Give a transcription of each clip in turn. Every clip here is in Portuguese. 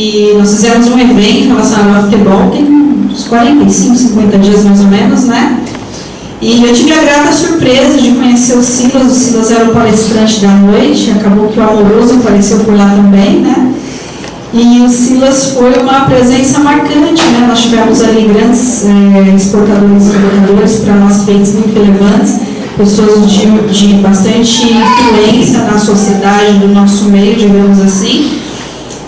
e nós fizemos um evento relacionado ao futebol, tem uns 45, 50 dias mais ou menos, né? E eu tive a grata surpresa de conhecer o Silas era o palestrante da noite, acabou que o Amoroso apareceu por lá também, né? E o Silas foi uma presença marcante, né? Nós tivemos ali grandes exportadores e importadores, para nós clientes muito relevantes, pessoas de bastante influência na sociedade, do nosso meio, digamos assim.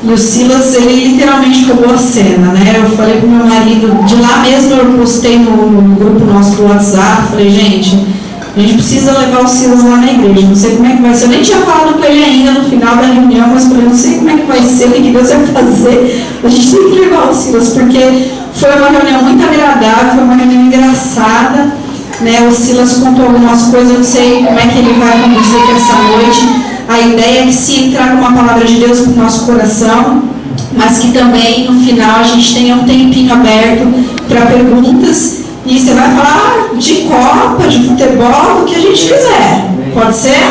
E o Silas, ele literalmente roubou a cena, né? Eu falei com meu marido, de lá mesmo eu postei no grupo nosso do WhatsApp, falei, gente, a gente precisa levar o Silas lá na igreja, não sei como é que vai ser. Eu nem tinha falado com ele ainda no final da reunião, mas falei, não sei como é que vai ser, o que Deus vai fazer. A gente tem que levar o Silas, porque foi uma reunião muito agradável, foi uma reunião engraçada, né? O Silas contou algumas coisas, eu não sei como é que ele vai conduzir aqui essa noite. A ideia é que se traga uma palavra de Deus para o nosso coração, mas que também no final a gente tenha um tempinho aberto para perguntas. E você vai falar de Copa, de futebol, o que a gente quiser. Pode ser?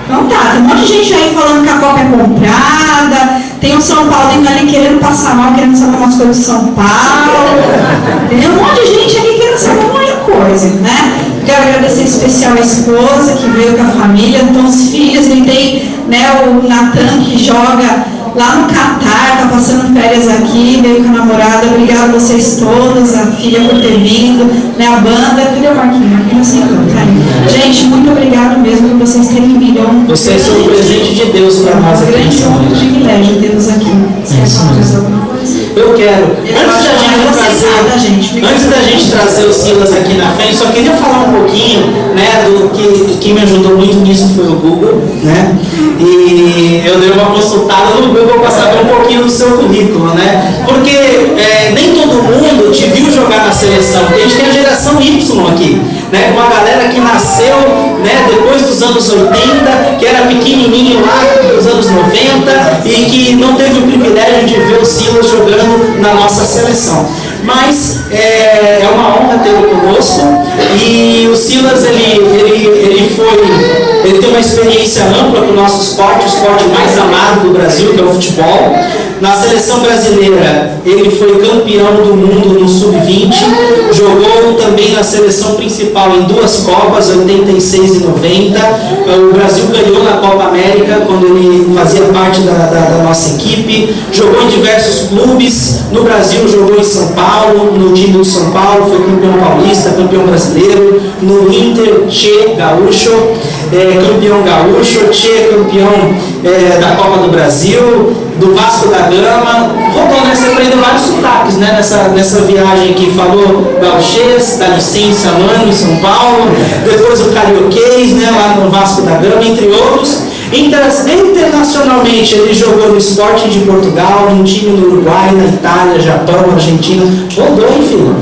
Então tá, tem um monte de gente aí falando que a Copa é comprada, tem o São Paulo ali querendo passar mal, querendo saber umas coisas do São Paulo. Tem um monte de gente aqui querendo saber um monte de coisa, né? Quero agradecer em especial a esposa que veio com a família, então os filhos, ele tem, né, o Natan que joga lá no Catar, tá passando férias aqui, veio com a namorada. Obrigada a vocês todas, a filha por ter vindo, né, a banda. Cadê o Marquinhos? Marquinhos sentou, tá aí. Gente, muito obrigado mesmo por vocês terem vindo. Vocês são um presente de Deus para nós aqui. Grande honra e privilégio tê-los aqui. Você quer falar mais alguma coisa? Eu quero. Antes da gente trazer o Silas aqui na frente, só queria falar um pouquinho, né, do que me ajudou muito nisso foi o Google, né? E eu dei uma consultada no Google para saber um pouquinho do seu currículo, né? Porque nem todo mundo te viu jogar na seleção, porque a gente tem a geração Y aqui, né? Uma galera que nasceu, né, depois dos anos 80, que era pequenininho lá nos anos 90 e que não teve o privilégio de ver o Silas jogando na nossa seleção. Mas é uma honra tê-lo conosco. E o Silas, ele tem uma experiência ampla com o nosso esporte, o esporte mais amado do Brasil, que é o futebol. Na seleção brasileira, ele foi campeão do mundo no Sub-20, jogou também na seleção principal em 2 Copas, 86 e 90. O Brasil ganhou na Copa América quando ele fazia parte da nossa equipe. Jogou em diversos clubes. No Brasil, jogou em São Paulo, no time do São Paulo, foi campeão paulista, campeão brasileiro. No Inter, Che Gaúcho, campeão gaúcho, Che campeão da Copa do Brasil, do Vasco da Gama. Rodou, né? Você aprendeu vários sotaques, né? Nessa viagem aqui. Falou gauchês, dá licença, mano, em São Paulo. Depois o carioquês, né? Lá no Vasco da Gama, entre outros. Internacionalmente, ele jogou no Sporting de Portugal, num time no Uruguai, na Itália, Japão, Argentina. Rodou, enfim.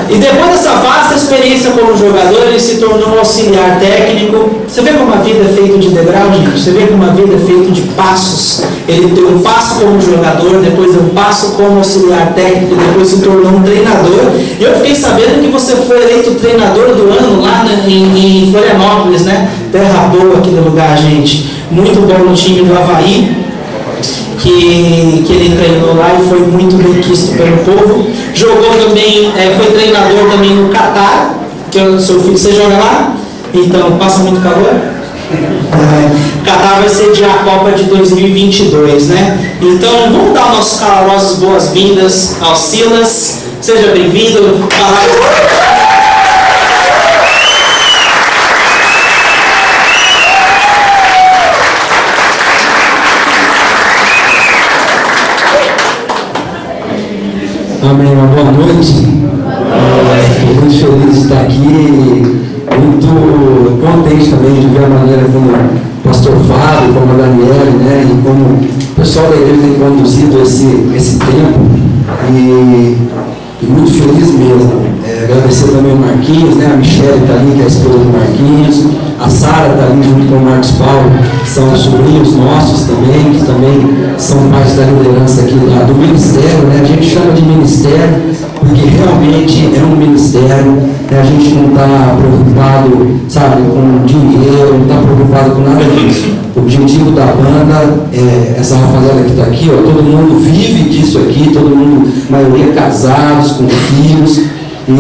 E depois dessa vasta experiência como jogador, ele se tornou um auxiliar técnico. Você vê como a vida é feita de degrau, gente? Você vê como a vida é feita de passos. Ele deu um passo como jogador, depois deu um passo como auxiliar técnico, depois se tornou um treinador. E eu fiquei sabendo que você foi eleito treinador do ano lá em Florianópolis, né? Terra boa aqui no lugar, gente. Muito bom no time do Avaí, que ele treinou lá e foi muito bem quisto pelo povo. Jogou também, foi treinador também no Catar, que o seu filho, você joga lá? Então, passa muito calor? Catar vai sediar a Copa de 2022, né? Então, vamos dar nossas calorosas boas-vindas ao Silas. Seja bem-vindo. Amém, uma boa noite. Estou muito feliz de estar aqui, muito contente também de ver a maneira como o pastor Fábio, como a Daniela, né, e como o pessoal da igreja tem conduzido esse tempo, e muito feliz mesmo. agradecer também o Marquinhos, né? A Michelle está ali, que é a esposa do Marquinhos, a Sara está ali junto com o Marcos Paulo, são sobrinhos nossos também, que também são parte da liderança aqui do ministério, né? A gente chama de ministério, porque realmente é um ministério, né? A gente não está preocupado, sabe, com dinheiro, não está preocupado com nada disso. O objetivo da banda é essa rapaziada que está aqui, ó, todo mundo vive disso aqui, todo mundo, maioria casados, com filhos. E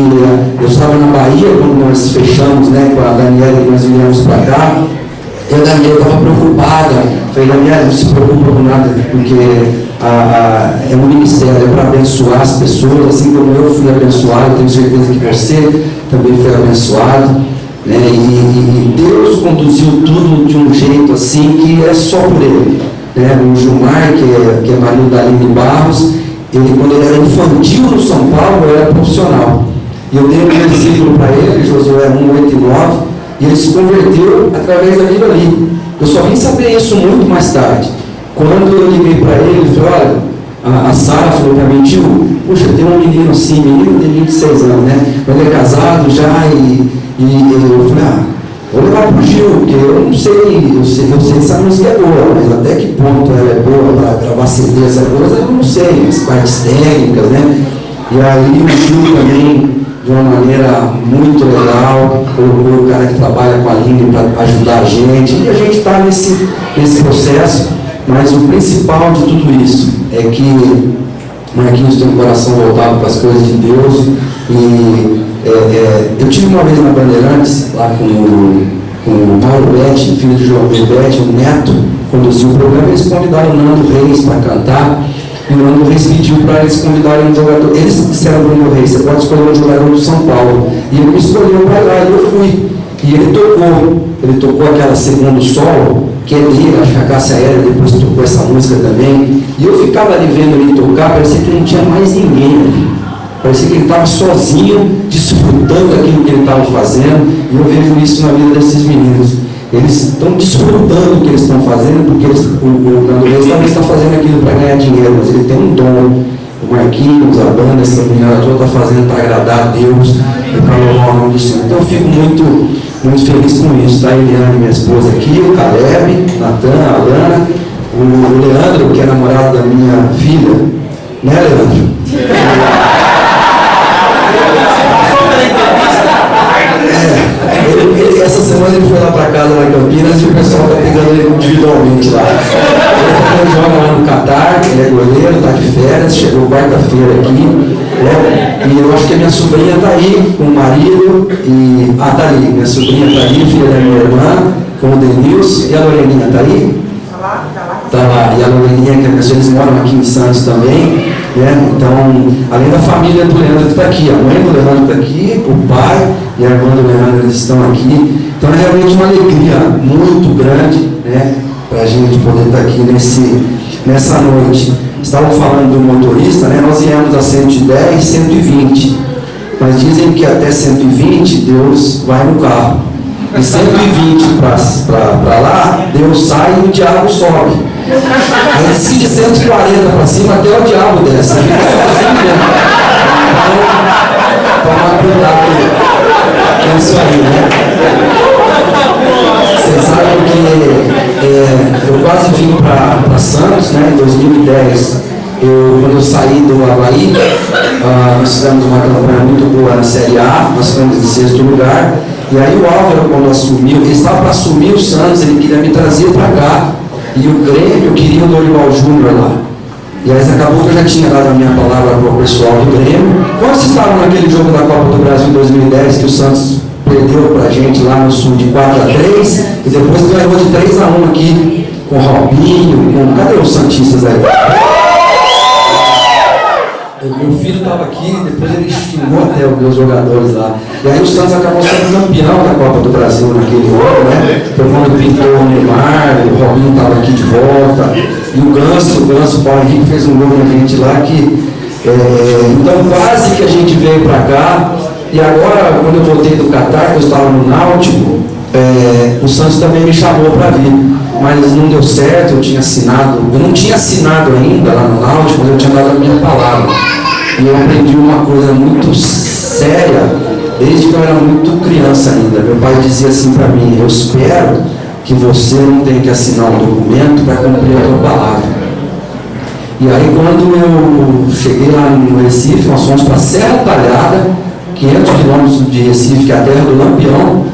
eu estava na Bahia quando nós fechamos, né, com a Daniela, e nós viemos para cá. E a Daniela estava preocupada. Falei, Daniela, não se preocupa com nada, porque é um ministério, é para abençoar as pessoas, assim como eu fui abençoado, tenho certeza que você também foi abençoado. Né? E Deus conduziu tudo de um jeito assim que é só por Ele. Né? O Gilmar, que é marido da Aline Barros, ele, quando ele era infantil no São Paulo, era profissional. E eu dei um versículo para ele, Josué 1, 8 e 9, e ele se converteu através daquilo ali. Eu só vim saber isso muito mais tarde. Quando eu liguei para ele, ele falou, olha, a Sara falou para mim, tio, puxa, tem um menino assim, menino de 26 anos, né? Ele é casado já e eu falei, vou levar para o Gil, porque eu não sei, eu sei que essa música é boa, mas até que ponto ela é boa para gravar CD, essa coisa, eu não sei, as partes técnicas, né? E aí o Gil também, de uma maneira muito legal, colocou o cara que trabalha com a Aline para ajudar a gente, e a gente está nesse processo, mas o principal de tudo isso é que Marquinhos tem um coração voltado para as coisas de Deus, e eu tive uma vez na Bandeirantes, lá com o Mauro Betti, filho de João Betti, o neto, conduziu o programa, eles convidaram o Nando Reis para cantar, e o Nando Reis pediu para eles convidarem um jogador. Eles disseram para o Nando Reis, você pode escolher um jogador do São Paulo. E ele me escolheu para lá, e eu fui. E ele tocou aquela segundo solo, que é dele, acho que a Cássia Aérea depois tocou essa música também. E eu ficava ali vendo ele tocar, parecia que não tinha mais ninguém ali. Parecia que ele estava sozinho, desfrutando daquilo que ele estava fazendo, e eu vejo isso na vida desses meninos. Eles estão desfrutando do que eles estão fazendo, porque o Nando Reis também está fazendo aquilo para ganhar dinheiro, mas ele tem um dom. O Marquinhos, a banda, essa menina toda está fazendo para agradar a Deus e para louvar o nome do Senhor. Então eu fico muito feliz com isso. Está a Eliane, minha esposa aqui, o Caleb, Natan, a Alana, o Leandro, que é namorado da minha filha, né, Leandro? Essa semana ele foi lá para casa na Campinas e o pessoal está pegando ele individualmente lá. Ele joga lá no Catar, ele é goleiro, está de férias, chegou quarta-feira aqui. Né? E eu acho que a minha sobrinha está aí com o marido e. Está ali, minha sobrinha está ali, filha da minha irmã, com o Denilson. E a Loreninha está aí? Está lá. E a Loreninha, que eles moram aqui em Santos também. Né? Então, além da família do Leandro que está aqui, a mãe do Leandro está aqui, o pai e a irmã do Leandro, eles estão aqui. Então é realmente uma alegria muito grande, né, para a gente poder estar aqui nessa noite. Estavam falando do motorista, né, nós viemos a 110, 120, mas dizem que até 120 Deus vai no carro. De 120 para lá, Deus sai e o diabo sobe. Aí se de 140 para cima, até o diabo desce. Fica sozinho mesmo. Então, tomar cuidado com isso aí, né? Vocês sabem que eu quase vim para Santos, né, em 2010. Quando eu saí do Havaí, nós fizemos uma campanha muito boa na Série A, nós ficamos em 6º lugar. E aí o Álvaro, quando assumiu, ele estava para assumir o Santos, ele queria me trazer para cá. E o Grêmio queria o Dorival Júnior lá. E aí acabou que eu já tinha dado a minha palavra para o pessoal do Grêmio. Quando vocês estavam naquele jogo da Copa do Brasil em 2010, que o Santos perdeu para a gente lá no Sul de 4-3, e depois ganhou de 3-1 aqui, com o Robinho, cadê os Santistas aí? Meu filho estava aqui, depois ele xingou até os meus jogadores lá. E aí o Santos acabou sendo campeão da Copa do Brasil naquele ano, né? Foi quando pintou o Neymar, o Robinho estava aqui de volta. E o Ganso, o Paulo Henrique fez um gol na gente lá que... então quase que a gente veio para cá. E agora, quando eu voltei do Catar, que eu estava no Náutico, o Santos também me chamou para vir. Mas não deu certo, eu não tinha assinado ainda lá no Náutico, mas eu tinha dado a minha palavra. E eu aprendi uma coisa muito séria desde que eu era muito criança ainda. Meu pai dizia assim para mim: eu espero que você não tenha que assinar um documento para cumprir a tua palavra. E aí, quando eu cheguei lá no Recife, nós fomos para Serra Talhada, 500 quilômetros de Recife, que é a terra do Lampião.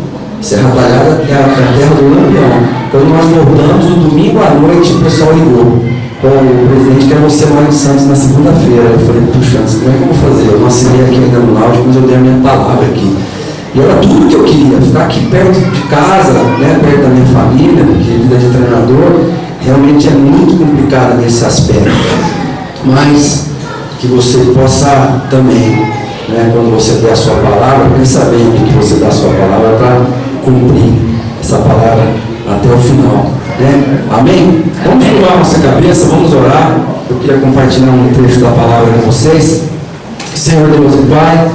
Serra Talhada é a terra do Lampião. Quando nós voltamos, no domingo à noite, o pessoal ligou: o presidente quer você lá em Santos na segunda-feira. Eu falei: puxa, como é que eu vou fazer? Eu não assinei aqui ainda no áudio, mas eu dei a minha palavra aqui. E era tudo que eu queria, ficar aqui perto de casa, né, perto da minha família, porque a vida de treinador realmente é muito complicada nesse aspecto. Mas que você possa também, né, quando você der a sua palavra, pensa bem que você dá a sua palavra para cumprir essa palavra até o final. Né? Amém? Vamos curvar a nossa cabeça, vamos orar. Eu queria compartilhar um trecho da palavra com vocês. Senhor Deus e Pai,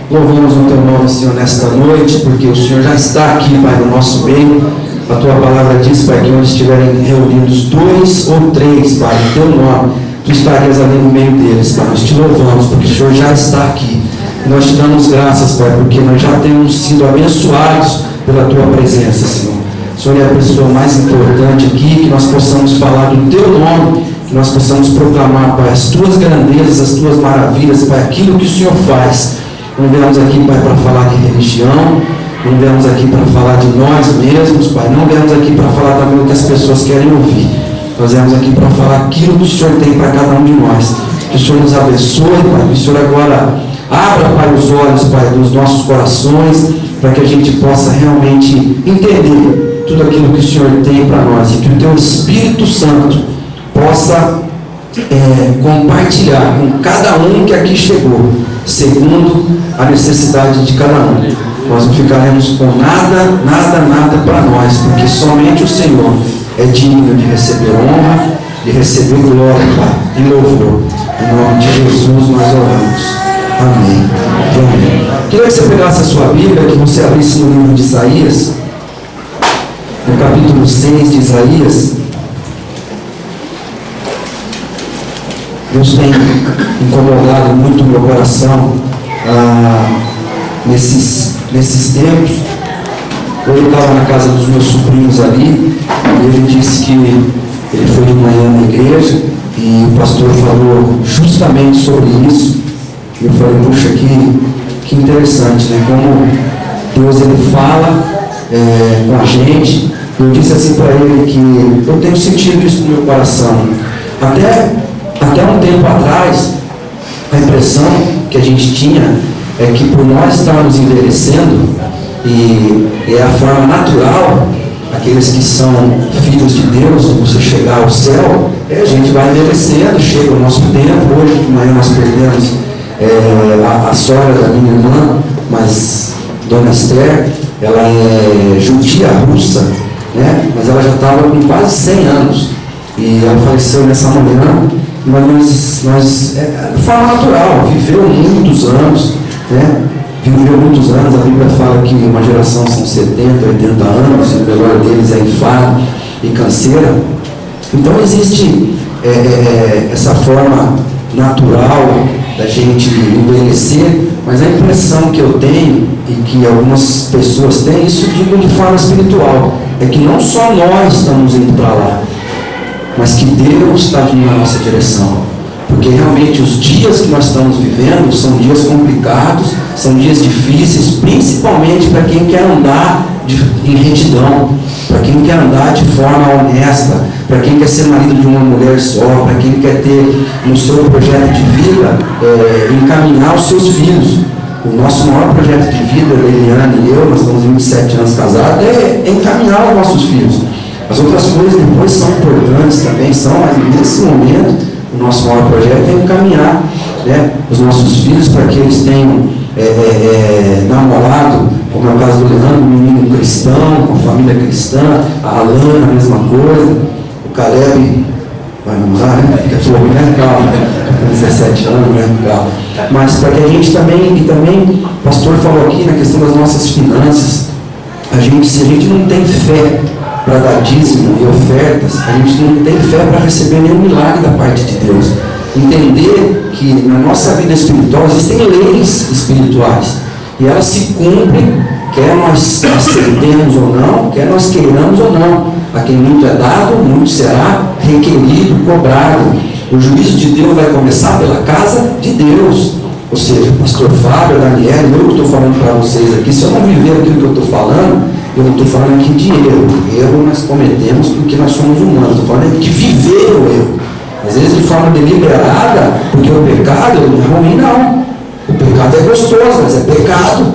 louvamos o Teu nome, Senhor, nesta noite, porque o Senhor já está aqui, Pai, no nosso meio. A Tua palavra diz, Pai, que onde estiverem reunidos 2 ou 3, Pai, em Teu nome, Tu estarias ali no meio deles, Pai. Nós te louvamos, porque o Senhor já está aqui. E nós te damos graças, Pai, porque nós já temos sido abençoados pela Tua presença, Senhor. O Senhor é a pessoa mais importante aqui, que nós possamos falar do Teu nome, que nós possamos proclamar, Pai, as Tuas grandezas, as Tuas maravilhas, Pai, aquilo que o Senhor faz. Não viemos aqui, Pai, para falar de religião, não viemos aqui para falar de nós mesmos, Pai, não viemos aqui para falar também o que as pessoas querem ouvir. Nós viemos aqui para falar aquilo que o Senhor tem para cada um de nós. Que o Senhor nos abençoe, Pai, que o Senhor agora abra, Pai, os olhos, Pai, dos nossos corações, para que a gente possa realmente entender tudo aquilo que o Senhor tem para nós, e que o Teu Espírito Santo possa compartilhar com cada um que aqui chegou, segundo a necessidade de cada um. Nós não ficaremos com nada para nós, porque somente o Senhor é digno de receber honra, de receber glória, Pai, e louvor. Em nome de Jesus nós oramos. Amém. Amém. Queria que você pegasse a sua Bíblia, que você abrisse no livro de Isaías, no capítulo 6 de Isaías. Deus tem incomodado muito o meu coração nesses tempos. Eu estava na casa dos meus sobrinhos ali, e ele disse que ele foi de manhã na igreja, e o pastor falou justamente sobre isso. E eu falei: puxa, que interessante, né? Como Deus ele fala com a gente. Eu disse assim para ele que eu tenho sentido isso no meu coração. Até um tempo atrás, a impressão que a gente tinha é que por nós estarmos envelhecendo, e é a forma natural, aqueles que são filhos de Deus, você chegar ao céu, a gente vai envelhecendo, chega o nosso tempo. Hoje de manhã nós perdemos a sogra da minha irmã, mas Dona Esther, ela é judia russa, né? Mas ela já estava com quase 100 anos, e ela faleceu nessa manhã. Mas nós de forma natural, viveu muitos anos, né? Viveu muitos anos. A Bíblia fala que uma geração são 70, 80 anos, e o melhor deles é enfado e canseira. Então existe essa forma natural da gente envelhecer, mas a impressão que eu tenho, e que algumas pessoas têm, isso digo de forma espiritual, é que não só nós estamos indo para lá, mas que Deus está vindo na nossa direção. Porque realmente os dias que nós estamos vivendo são dias complicados, são dias difíceis, principalmente para quem quer andar em retidão, para quem quer andar de forma honesta, para quem quer ser marido de uma mulher só, para quem quer ter no seu projeto de vida, encaminhar os seus filhos. O nosso maior projeto de vida, Eliane e eu, nós estamos 27 anos casados, é encaminhar os nossos filhos. As outras coisas depois são importantes também, mas nesse momento o nosso maior projeto é encaminhar, né, os nossos filhos para que eles tenham namorado, como é o caso do Leandro, um menino cristão, com família cristã, a Alana, a mesma coisa, o Caleb vai namorar, né? Fica pouco, né? Calma, com 17 anos, né? Calma. Mas para que a gente também, e também o pastor falou aqui na questão das nossas finanças, se a gente não tem fé para dar dízimo e ofertas, a gente não tem fé para receber nenhum milagre da parte de Deus. entender que na nossa vida espiritual existem leis espirituais e elas se cumprem, quer nós aceitemos ou não, quer nós queiramos ou não. A quem muito é dado, muito será requerido, cobrado. O juízo de Deus vai começar pela casa de Deus. Ou seja, pastor Fábio, Daniel, eu que estou falando para vocês aqui, se eu não viver aquilo que eu estou falando, eu não estou falando aqui de erro. Erro nós cometemos porque nós somos humanos. Estou falando de viver o erro. Às vezes de forma deliberada, porque o pecado não é ruim, não. O pecado é gostoso, mas é pecado.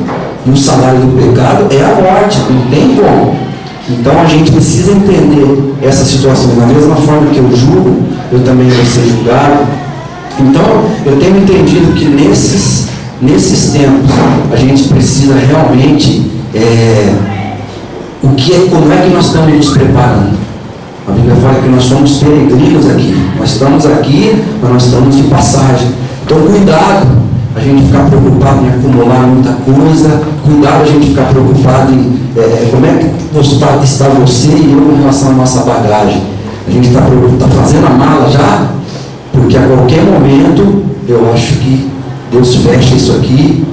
E o salário do pecado é a morte, não tem como. Então a gente precisa entender essa situação. Da mesma forma que eu julgo, eu também vou ser julgado. Então eu tenho entendido que nesses tempos a gente precisa realmente como é que nós estamos nos preparando. A Bíblia fala que nós somos peregrinos aqui. Nós estamos aqui, mas nós estamos de passagem. Então cuidado a gente ficar preocupado em acumular muita coisa, cuidado a gente ficar preocupado em como é que está você e eu em relação à nossa bagagem. A gente está fazendo a mala já, porque a qualquer momento eu acho que Deus fecha isso aqui,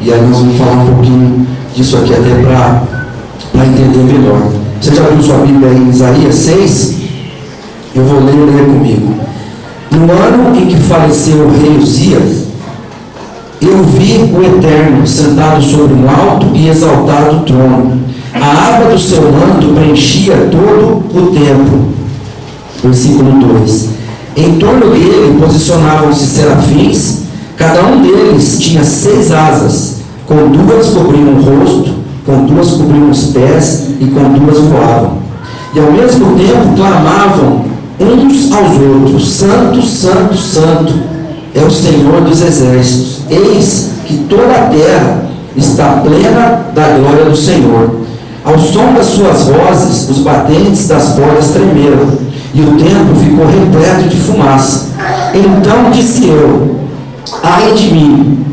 e aí nós vamos falar um pouquinho disso aqui até para entender melhor. Você já viu sua Bíblia em Isaías 6? Eu vou ler comigo. No ano em que faleceu o rei Uzias, eu vi o Eterno sentado sobre um alto e exaltado trono. A aba do seu manto preenchia todo o templo. Versículo 2. Em torno dele posicionavam-se serafins, cada um deles tinha 6 asas, com 2 cobriam o rosto, com 2 cobriam os pés e com 2 voavam. E ao mesmo tempo clamavam uns aos outros: Santo, Santo, Santo é o Senhor dos exércitos. Eis que toda a terra está plena da glória do Senhor. Ao som das suas vozes, os batentes das portas tremeram, e o templo ficou repleto de fumaça. Então disse eu: ai de mim,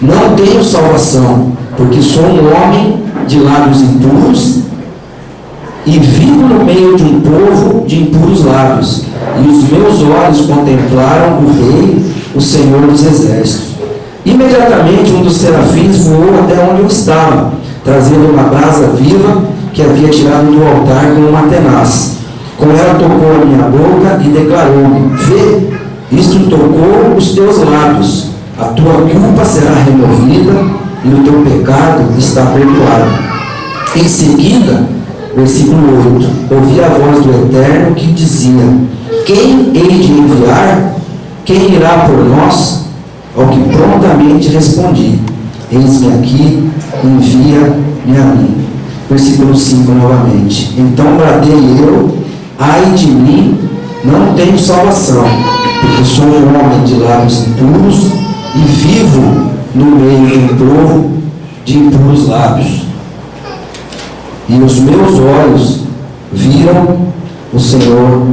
não tenho salvação, porque sou um homem de lábios impuros e vivo no meio de um povo de impuros lábios, e os meus olhos contemplaram o Rei, o Senhor dos exércitos. Imediatamente um dos serafins voou até onde eu estava, trazendo uma brasa viva que havia tirado do altar com uma tenaz. Com ela tocou a minha boca e declarou-me: vê, isto tocou os teus lábios, a tua culpa será removida e o teu pecado está perdoado. Em seguida, versículo 8, ouvi a voz do Eterno que dizia: quem hei de enviar? Quem irá por nós? Ao que prontamente respondi: eis-me aqui, envia-me a mim. Versículo 5 novamente. Então bradei eu: ai de mim, não tenho salvação, porque sou um homem de lábios impuros e vivo no meio de um povo de impuros lábios. E os meus olhos viram o Senhor,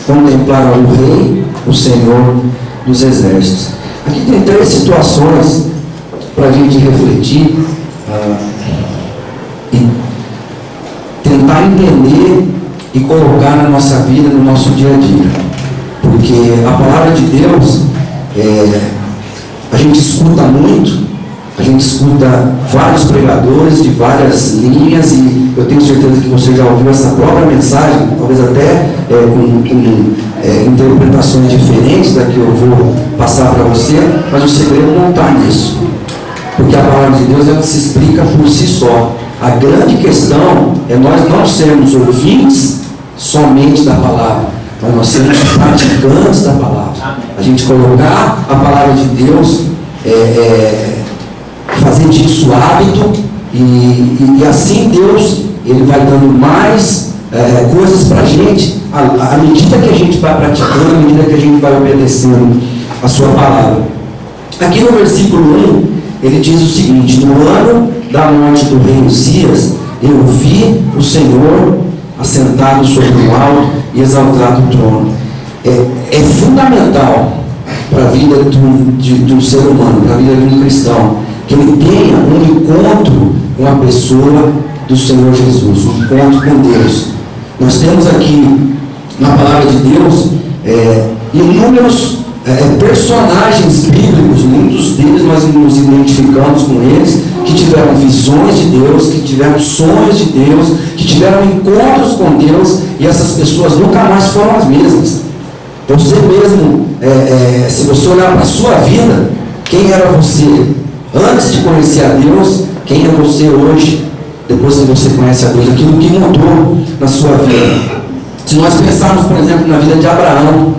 contemplaram o Rei, o Senhor dos exércitos. Aqui tem 3 situações para a gente refletir e tentar entender e colocar na nossa vida, no nosso dia a dia. Porque a palavra de Deus, a gente escuta muito, a gente escuta vários pregadores de várias linhas, e eu tenho certeza que você já ouviu essa própria mensagem, talvez até com interpretações diferentes da que eu vou passar para você, mas o segredo não está nisso. Porque a palavra de Deus, ela se explica por si só. A grande questão é nós não sermos ouvintes somente da palavra, mas nós sermos praticantes da palavra. A gente colocar a palavra de Deus, fazer disso hábito, e assim Deus, Ele vai dando mais coisas para a gente, à medida que a gente vai praticando, à medida que a gente vai obedecendo a sua palavra. Aqui no versículo 1, ele diz o seguinte: no ano da morte do rei Uzias, eu vi o Senhor assentado sobre um alto e exaltado trono. É fundamental para a vida de um ser humano, para a vida de um cristão, que ele tenha um encontro com a pessoa do Senhor Jesus, um encontro com Deus. Nós temos aqui na palavra de Deus inúmeros personagens bíblicos, muitos deles nós nos identificamos com eles, que tiveram visões de Deus, que tiveram sonhos de Deus, que tiveram encontros com Deus, e essas pessoas nunca mais foram as mesmas. Você mesmo, se você olhar para a sua vida, quem era você antes de conhecer a Deus, quem é você hoje, depois que você conhece a Deus, aquilo que mudou na sua vida. Se nós pensarmos, por exemplo, na vida de Abraão,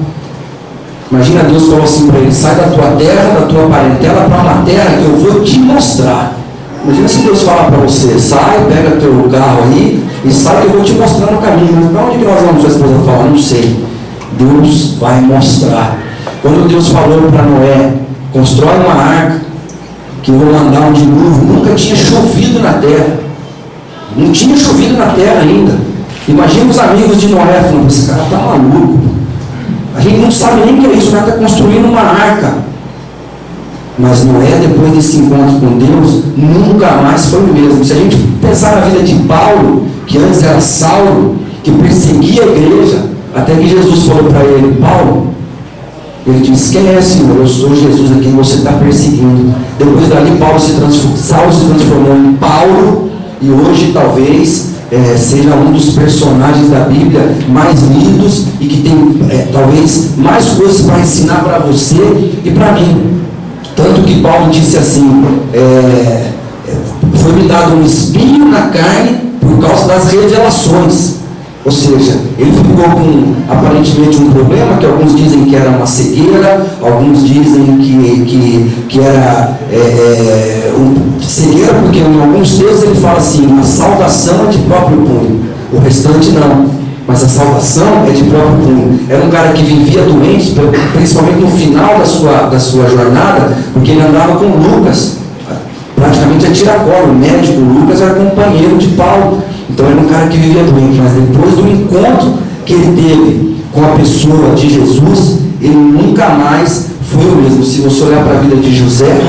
imagina Deus falou assim para ele: sai da tua terra, da tua parentela, para uma terra que eu vou te mostrar. Imagina se Deus falar para você: sai, pega teu carro aí e sai que eu vou te mostrar no caminho. Mas para onde que nós vamos? Sua esposa fala: não sei. Deus vai mostrar. Quando Deus falou para Noé: constrói uma arca, que eu vou mandar um dilúvio, nunca tinha chovido na terra. Não tinha chovido na terra ainda. Imagina os amigos de Noé falando: esse cara está maluco. A gente não sabe nem o que é isso, o cara está construindo uma arca. Mas Noé, depois desse encontro com Deus, nunca mais foi o mesmo. Se a gente pensar na vida de Paulo, que antes era Saulo, que perseguia a igreja, até que Jesus falou para ele: Paulo, ele disse: quem é, Senhor? Eu sou Jesus a quem você está perseguindo. Depois dali, Saulo se transformou em Paulo, e hoje talvez seja um dos personagens da Bíblia mais lidos e que tem talvez mais coisas para ensinar para você e para mim. Tanto que Paulo disse assim: foi-me dado um espinho na carne por causa das revelações. Ou seja, ele ficou com aparentemente um problema, que alguns dizem que era uma cegueira, alguns dizem que era cegueira, porque em alguns textos ele fala assim: a salvação é de próprio punho, o restante não, mas a salvação é de próprio punho. Era um cara que vivia doente, principalmente no final da sua jornada, porque ele andava com Lucas, praticamente a tiracolo. O médico Lucas era companheiro de Paulo. Então era um cara que vivia doente, mas depois do encontro que ele teve com a pessoa de Jesus, ele nunca mais foi o mesmo. Se você olhar para a vida de José,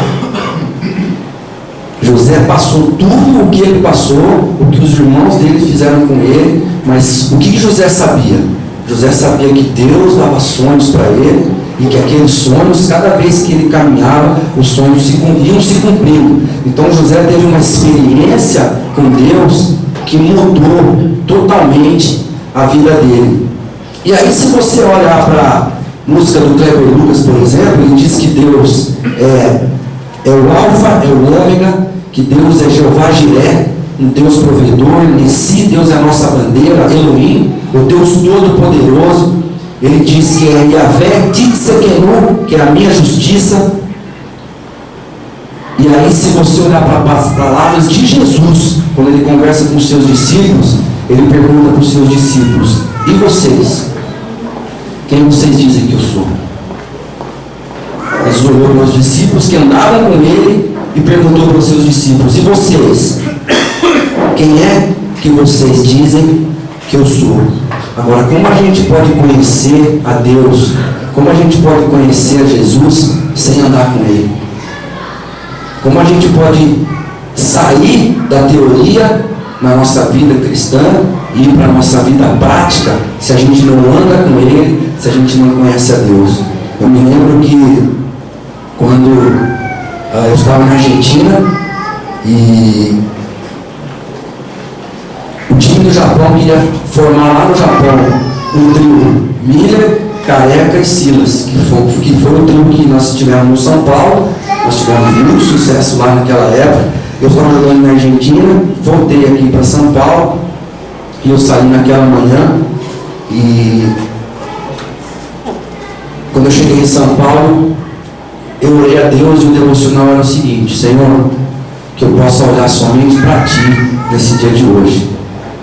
José passou tudo o que ele passou, o que os irmãos dele fizeram com ele, mas o que José sabia? José sabia que Deus dava sonhos para ele, e que aqueles sonhos, cada vez que ele caminhava, os sonhos iam se cumprindo. Então José teve uma experiência com Deus que mudou totalmente a vida dele. E aí, se você olhar para a música do Kleber Lucas, por exemplo, ele diz que Deus é o Alfa, é o Ômega, que Deus é Jeová Jiré, um Deus provedor, Nissi, Deus é a nossa bandeira, Elohim, o Deus Todo-Poderoso. Ele diz que é Yahvé Titsekenu, que é a minha justiça. E aí, se você olhar para as palavras de Jesus, quando ele conversa com os seus discípulos, ele pergunta para os seus discípulos: e vocês? Quem vocês dizem que eu sou? Ele olhou para os discípulos que andavam com ele e perguntou para os seus discípulos: e vocês? Quem é que vocês dizem que eu sou? Agora, como a gente pode conhecer a Deus? Como a gente pode conhecer a Jesus sem andar com ele? Como a gente pode sair da teoria na nossa vida cristã e ir para a nossa vida prática se a gente não anda com ele, se a gente não conhece a Deus? Eu me lembro que quando eu estava na Argentina e o time do Japão queria formar lá no Japão um trio Miller, Careca e Silas, que foi o trio que nós tivemos no São Paulo. Nós tivemos muito sucesso lá naquela época. Eu estava jogando na Argentina, voltei aqui para São Paulo e eu saí naquela manhã e quando eu cheguei em São Paulo, eu orei a Deus e o devocional era o seguinte: Senhor, que eu possa olhar somente para Ti nesse dia de hoje,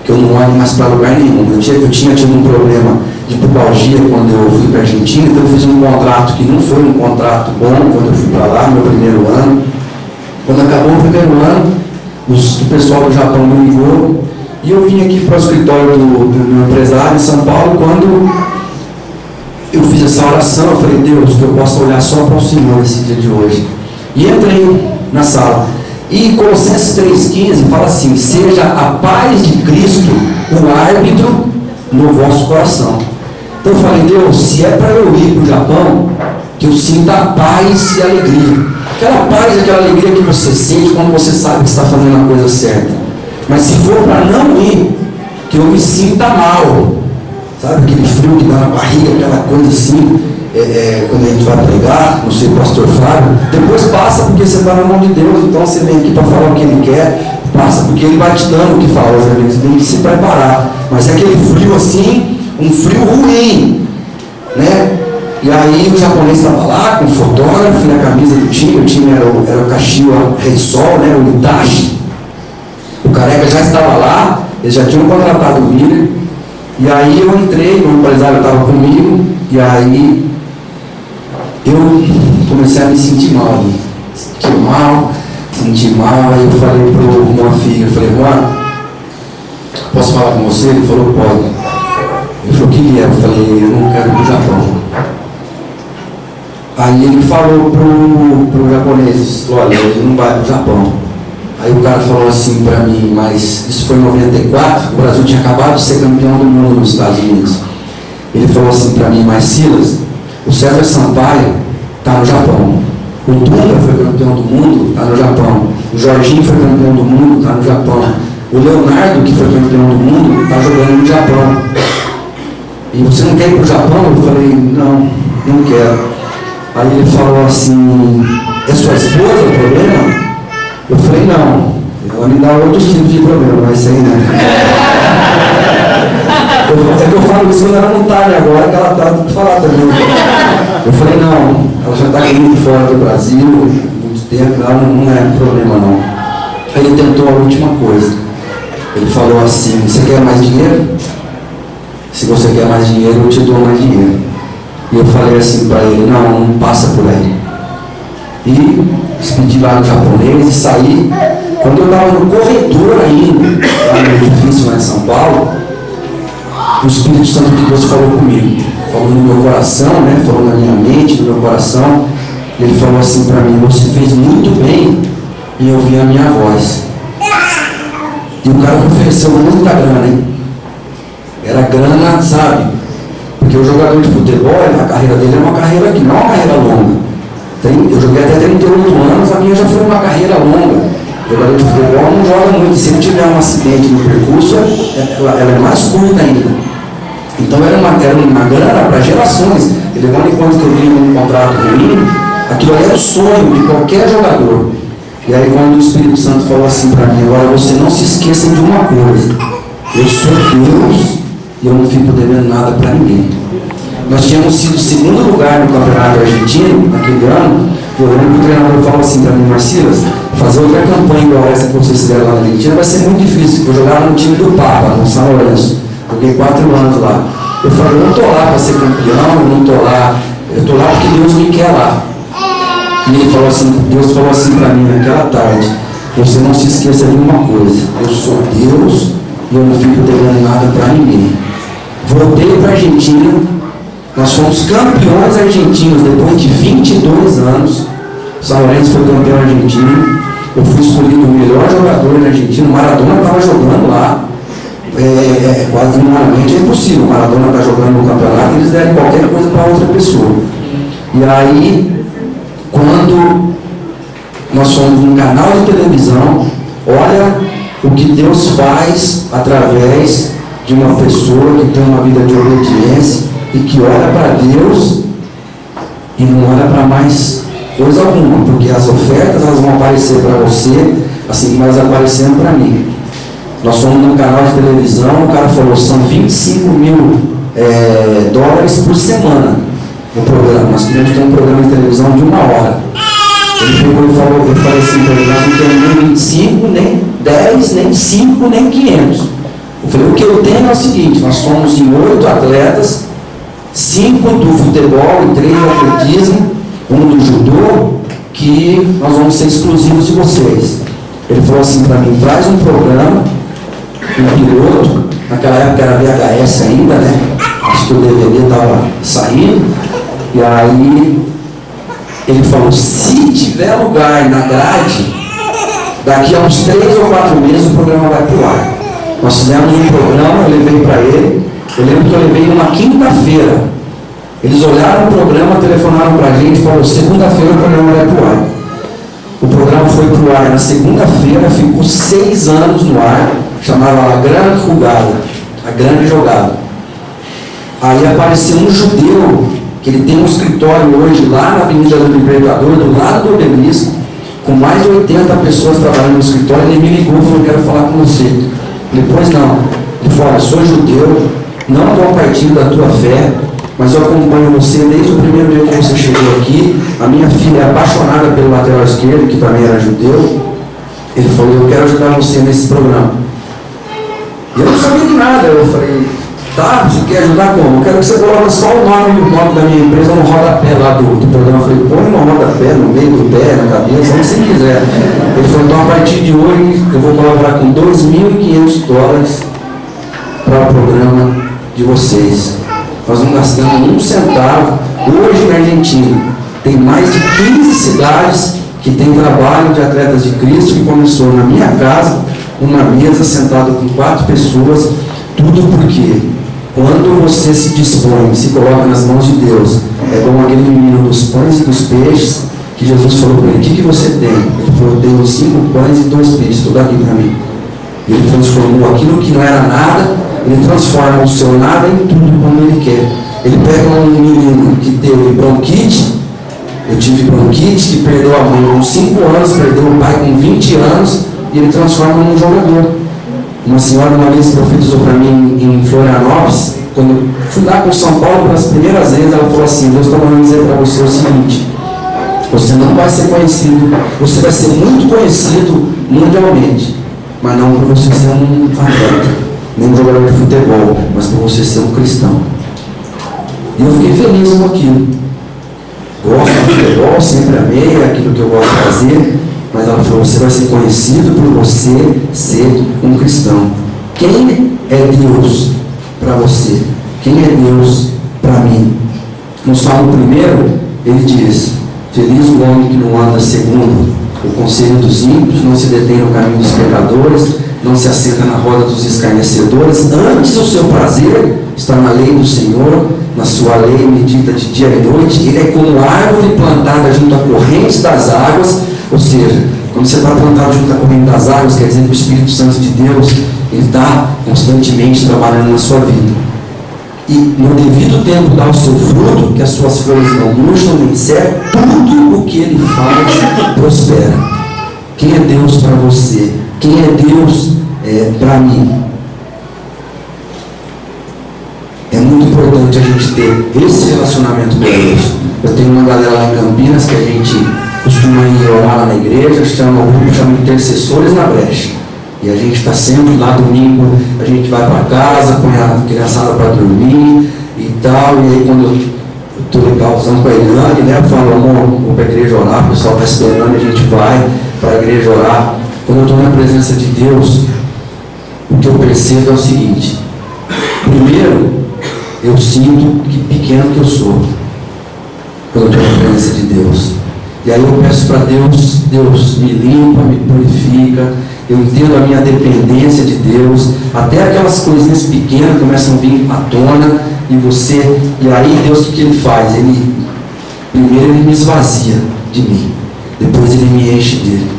que eu não olhe mais para lugar nenhum. Eu tinha tido um problema de pubalgia quando eu fui para a Argentina, então eu fiz um contrato que não foi um contrato bom quando eu fui para lá, no meu primeiro ano. Quando acabou o primeiro ano, o pessoal do Japão me ligou e eu vim aqui para o escritório do meu empresário em São Paulo. Quando eu fiz essa oração, eu falei: Deus, que eu possa olhar só para o Senhor esse dia de hoje. E entrei na sala. E Colossenses 3,15 fala assim: seja a paz de Cristo o árbitro no vosso coração. Então eu falei, Deus, se é para eu ir para o Japão, que eu sinta paz e alegria. Aquela paz e aquela alegria que você sente quando você sabe que está fazendo a coisa certa. Mas se for para não ir, que eu me sinta mal. Sabe aquele frio que dá na barriga, aquela coisa assim, quando a gente vai pregar, não sei, o pastor Fábio, depois passa porque você está na mão de Deus, então você vem aqui para falar o que Ele quer, passa porque Ele vai te dando o que fala, você tem que se preparar. Mas é aquele frio assim, um frio ruim, né? E aí o japonês estava lá com o fotógrafo e a camisa do time, o time era o Kashiwa Reysol, né, o Itachi. O Careca já estava lá, eles já tinham contratado o Miller. E aí eu entrei, o empresário estava comigo, e aí eu comecei a me sentir mal ali. Senti mal, aí eu falei para uma filha, eu falei, Juan, posso falar com você? Ele falou, pode. Ele falou, o que ele é? Eu falei, eu não quero ir para o Japão. Aí ele falou pro japonês, olha, ele não vai para o Japão. Aí o cara falou assim para mim, mas isso foi em 94, o Brasil tinha acabado de ser campeão do mundo nos Estados Unidos. Ele falou assim para mim, mas Silas, o César Sampaio está no Japão. O Dunga foi campeão do mundo, está no Japão. O Jorginho foi campeão do mundo, está no Japão. O Leonardo, que foi campeão do mundo, está jogando no Japão. E você não quer ir para o Japão? Eu falei, não quero. Aí ele falou assim, é sua esposa o problema? Eu falei, não, ela me dá outros tipos de problema, mas isso aí não. É que eu falo isso quando ela não está, né? Agora que ela está, tem que falar também. Eu falei, não, ela já está comigo fora do Brasil, muito tempo, ela não é problema não. Aí ele tentou a última coisa. Ele falou assim, você quer mais dinheiro? Se você quer mais dinheiro, eu te dou mais dinheiro. E eu falei assim para ele, não passa por aí. E despedi lá no japonês e saí. Quando eu estava no corredor ainda, lá no edifício lá em São Paulo, o Espírito Santo de Deus falou comigo. Falou no meu coração, né? Falou na minha mente, no meu coração. Ele falou assim para mim, você fez muito bem em ouvir a minha voz. E o cara me ofereceu muita grana, hein? Era grana, sabe? Porque o jogador de futebol, a carreira dele é uma carreira que não é uma carreira longa. Eu joguei até 38 anos, a minha já foi uma carreira longa. O jogador de futebol não joga muito. Se ele tiver um acidente no percurso, ela é mais curta ainda. Então era uma grana para gerações. E levando em conta que eu vim num contrato ruim, aquilo ali era o sonho de qualquer jogador. E aí quando o Espírito Santo falou assim para mim, agora você não se esqueça de uma coisa, eu sou Deus e eu não fico devendo nada para ninguém. Nós tínhamos sido segundo lugar no campeonato argentino naquele ano. Eu lembro que o treinador falou assim para mim, Marcilas, fazer outra campanha igual essa que vocês fizeram lá na Argentina vai ser muito difícil, porque eu jogava no time do Papa, no São Lourenço. Joguei 4 anos lá. Eu falei, eu não estou lá para ser campeão, eu não estou lá, eu estou lá porque Deus me quer lá. E ele falou assim, Deus falou assim para mim naquela tarde, você não se esqueça de uma coisa, eu sou Deus e eu não fico devendo nada para ninguém. Voltei para a Argentina, nós fomos campeões argentinos depois de 22 anos. O São Lourenço foi campeão argentino. Eu fui escolhido o melhor jogador da Argentina. O Maradona estava jogando lá. Quase normalmente é impossível. O Maradona está jogando no campeonato, eles derem qualquer coisa para outra pessoa. E aí, quando nós fomos num canal de televisão, olha o que Deus faz através de uma pessoa que tem uma vida de obediência e que olha para Deus e não olha para mais coisa alguma, porque as ofertas elas vão aparecer para você assim como elas apareceram para mim. Nós fomos num canal de televisão, o cara falou, são 25 mil dólares por semana no programa. Nós queríamos ter um programa de televisão de 1 hora. Ele pegou e falou, eu falei assim, nós não temos nem 25, nem 10, nem 5, nem 500. Eu falei, o que eu tenho é o seguinte, nós somos em 8 atletas, 5 do futebol e 3 do atletismo, 1 do judô, que nós vamos ser exclusivos de vocês. Ele falou assim para mim, traz um programa, um piloto, naquela época era VHS ainda, né? Acho que o DVD estava saindo, e aí ele falou, se tiver lugar na grade, daqui a uns 3 ou 4 meses o programa vai pro ar. Nós fizemos um programa, eu levei para ele, Eu lembro que eu levei uma quinta-feira. Eles olharam o programa, telefonaram para a gente e falaram: segunda-feira o programa vai para o ar. O programa foi para o ar na segunda-feira, ficou 6 anos no ar, chamava A Grande Jogada, A Grande Jogada. Aí apareceu um judeu, que ele tem um escritório hoje lá na Avenida do Libertador, do lado do Obelisco, com mais de 80 pessoas trabalhando no escritório. Ele me ligou e falou: quero falar com você. Depois não. Ele falou: eu sou judeu, não compartilho da tua fé, mas eu acompanho você desde o primeiro dia que você chegou aqui. A minha filha é apaixonada pelo lateral esquerdo, que também era judeu. Ele falou: eu quero ajudar você nesse programa. E eu não sabia de nada. Eu falei: tá, você quer ajudar como? Eu quero que você coloque só o nome e o nome da minha empresa no rodapé lá do programa. Eu falei: põe no rodapé, no meio do pé, na cabeça, onde você quiser. Ele falou: então a partir de hoje eu vou colaborar com $2.500 para o programa de vocês. Nós não gastamos 1 centavo. Hoje na Argentina tem mais de 15 cidades que tem trabalho de atletas de Cristo, que começou na minha casa, uma mesa sentado com 4 pessoas. Tudo porque quando você se dispõe, se coloca nas mãos de Deus, é como aquele menino dos pães e dos peixes, que Jesus falou para ele: o que você tem? Ele falou: eu tenho 5 pães e 2 peixes, tudo aqui para mim. Ele transformou aquilo que não era nada, ele transforma o seu nada em tudo como ele quer. Ele pega um menino que teve bronquite, eu tive bronquite, que perdeu a mãe com 5 anos, perdeu o pai com 20 anos, e ele transforma num jogador. Uma senhora uma vez profetizou para mim em Florianópolis, quando eu fui lá com São Paulo pelas primeiras vezes, ela falou assim: Deus está mandando dizer para você o seguinte: você não vai ser conhecido, você vai ser muito conhecido mundialmente, mas não por você ser um atleta, nem um jogador de futebol, mas por você ser um cristão. E eu fiquei feliz com aquilo. Gosto de futebol, sempre amei aquilo que eu gosto de fazer, mas ela falou: você vai ser conhecido por você ser um cristão. Quem é Deus para você? Quem é Deus para mim? No Salmo 1, ele diz: feliz o homem que não anda segundo o conselho dos ímpios, não se detém no caminho dos pecadores, não se assenta na roda dos escarnecedores. Antes o seu prazer está na lei do Senhor, na sua lei medita de dia e noite. Ele é como árvore plantada junto a correntes das águas. Ou seja, quando você está plantado junto à corrente das águas, quer dizer que o Espírito Santo de Deus, ele está constantemente trabalhando na sua vida. E no devido tempo dá o seu fruto, que as suas folhas não murcham nem secam, tudo o que ele faz prospera. Quem é Deus para você? Quem é Deus para mim? É muito importante a gente ter esse relacionamento com Deus. Eu tenho uma galera lá em Campinas que a gente costuma ir orar lá na igreja, chama o grupo, chama Intercessores na Brecha. E a gente está sempre lá domingo, a gente vai para casa, põe a criançada para dormir e tal. E aí quando eu estou legalzão com a Eliane, né, eu falo: amor, vou para a igreja orar, o pessoal está esperando, a gente vai para a igreja orar. Quando eu estou na presença de Deus, o que eu percebo é o seguinte: primeiro, eu sinto que pequeno que eu sou quando eu estou na presença de Deus. E aí eu peço para Deus: Deus, me limpa, me purifica. Eu entendo a minha dependência de Deus. Até aquelas coisinhas pequenas começam a vir à tona. E aí Deus, o que Ele faz? Primeiro Ele me esvazia de mim, depois Ele me enche dele.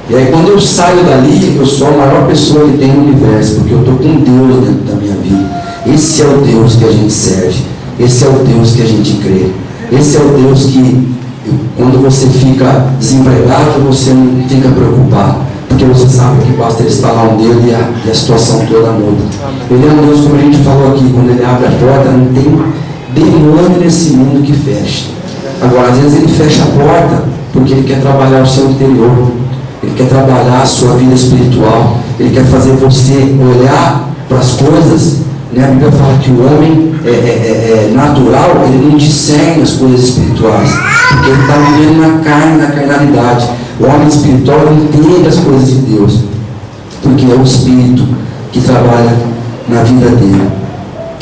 E aí quando eu saio dali, eu sou a maior pessoa que tem no universo, porque eu estou com Deus dentro da minha vida. Esse é o Deus que a gente serve, esse é o Deus que a gente crê, esse é o Deus que, quando você fica desempregado, você não fica preocupado, porque você sabe que basta ele estalar um dedo e a situação toda muda. Ele é um Deus, como a gente falou aqui, quando ele abre a porta, não tem demônio nesse mundo que fecha. Agora, às vezes ele fecha a porta porque ele quer trabalhar o seu interior, ele quer trabalhar a sua vida espiritual, ele quer fazer você olhar para as coisas, né? A Bíblia fala que o homem natural, ele não discerne as coisas espirituais, porque ele está vivendo na carne, na carnalidade. O homem espiritual entende as coisas de Deus, porque é o Espírito que trabalha na vida dele.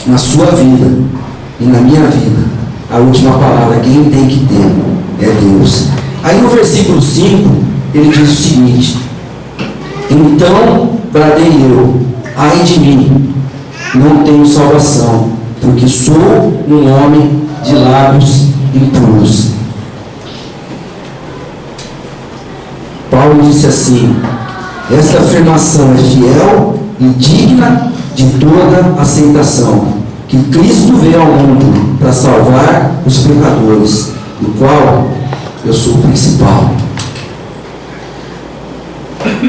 Na sua vida e na minha vida, a última palavra, quem tem que ter é Deus. Aí no versículo 5, ele diz o seguinte: então bradei eu, ai de mim, não tenho salvação, porque sou um homem de lábios impuros. Paulo disse assim: esta afirmação é fiel e digna de toda aceitação, que Cristo veio ao mundo para salvar os pecadores, do qual eu sou o principal.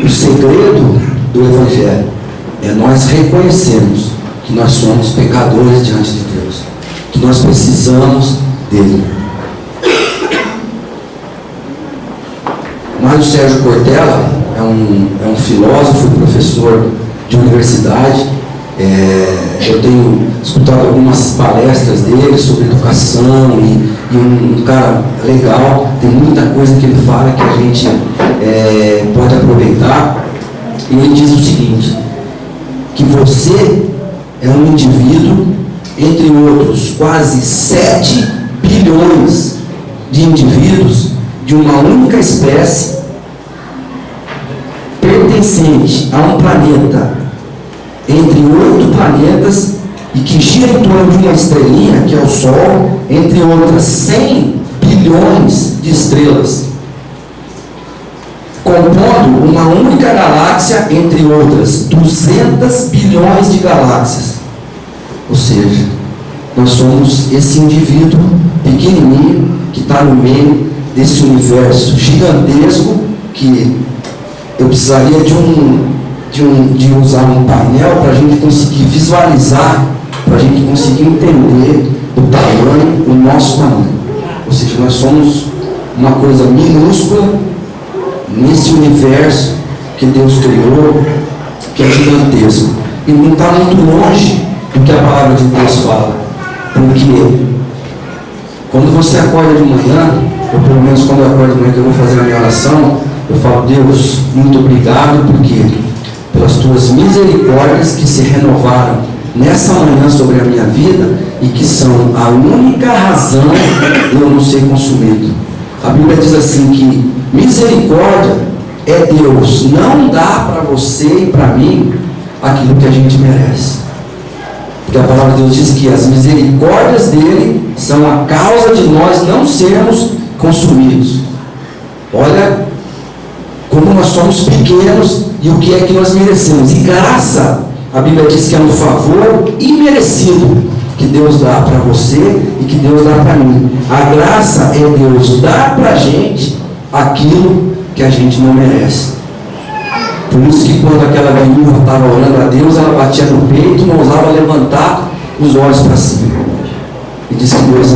O segredo do Evangelho é nós reconhecermos que nós somos pecadores diante de Deus, que nós precisamos dele. Mário Sérgio Cortella é um filósofo, professor de universidade. Eu tenho escutado algumas palestras dele sobre educação e um cara legal. Tem muita coisa que ele fala que a gente pode aproveitar. E ele diz o seguinte: que você é um indivíduo entre outros quase 7 bilhões de indivíduos de uma única espécie pertencente a um planeta entre 8 planetas e que gira em torno de uma estrelinha que é o Sol, entre outras 100 bilhões de estrelas, compondo uma única galáxia entre outras 200 bilhões de galáxias. Ou seja, nós somos esse indivíduo pequenininho que está no meio desse universo gigantesco, que eu precisaria de usar um painel para a gente conseguir visualizar, para a gente conseguir entender o tamanho, o nosso tamanho. Ou seja, nós somos uma coisa minúscula nesse universo que Deus criou, que é gigantesco. E não está muito longe do que a palavra de Deus fala. Porque quando você acorda de manhã, ou pelo menos quando eu acordo de manhã que eu vou fazer a minha oração, eu falo: Deus, muito obrigado, porque pelas tuas misericórdias que se renovaram nessa manhã sobre a minha vida e que são a única razão de eu não ser consumido. A Bíblia diz assim que misericórdia é Deus não dá para você e para mim aquilo que a gente merece. Porque a palavra de Deus diz que as misericórdias dele são a causa de nós não sermos consumidos. Olha como nós somos pequenos e o que é que nós merecemos. E graça, a Bíblia diz que é um favor imerecido que Deus dá para você e que Deus dá para mim. A graça é Deus dar para a gente aquilo que a gente não merece. Por isso que quando aquela viúva estava orando a Deus, ela batia no peito e não ousava levantar os olhos para cima. E disse que Deus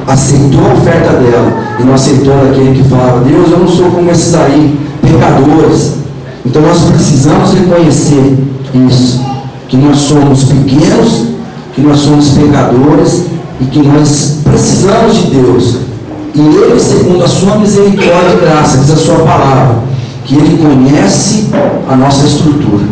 aceitou a oferta dela e não aceitou daquele que falava: Deus, eu não sou como esses aí, pecadores. Então nós precisamos reconhecer isso, que nós somos pequenos, que nós somos pecadores e que nós precisamos de Deus. E Ele, segundo a sua misericórdia e graça, diz a sua palavra, que Ele conhece a nossa estrutura.